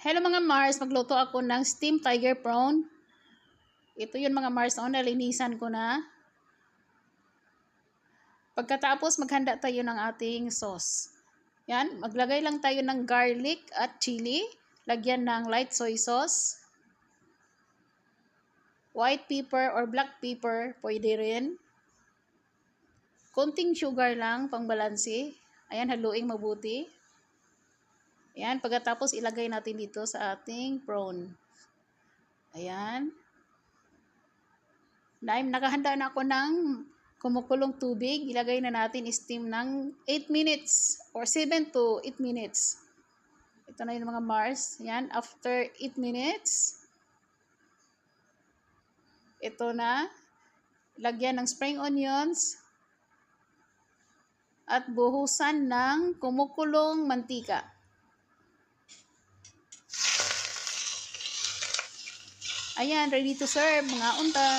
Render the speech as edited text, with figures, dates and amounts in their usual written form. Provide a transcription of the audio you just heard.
Hello mga Mars, magluto ako ng steamed tiger prawn. Ito yun mga Mars, nalinisan ko na. Pagkatapos maghanda tayo ng ating sauce. Yan, maglagay lang tayo ng garlic at chili. Lagyan ng light soy sauce. White pepper or black pepper, pwede rin. Konting sugar lang, pang balansi. Ayan, haluing mabuti. Ayan, pagkatapos ilagay natin dito sa ating prawn. Ayan. Nakahanda na ako ng kumukulong tubig. Ilagay na natin steam ng 8 minutes or 7 to 8 minutes. Ito na yung mga Mars. Ayan, after 8 minutes, ito na. Lagyan ng spring onions at buhusan ng kumukulong mantika. Ayan, ready to serve mga unta.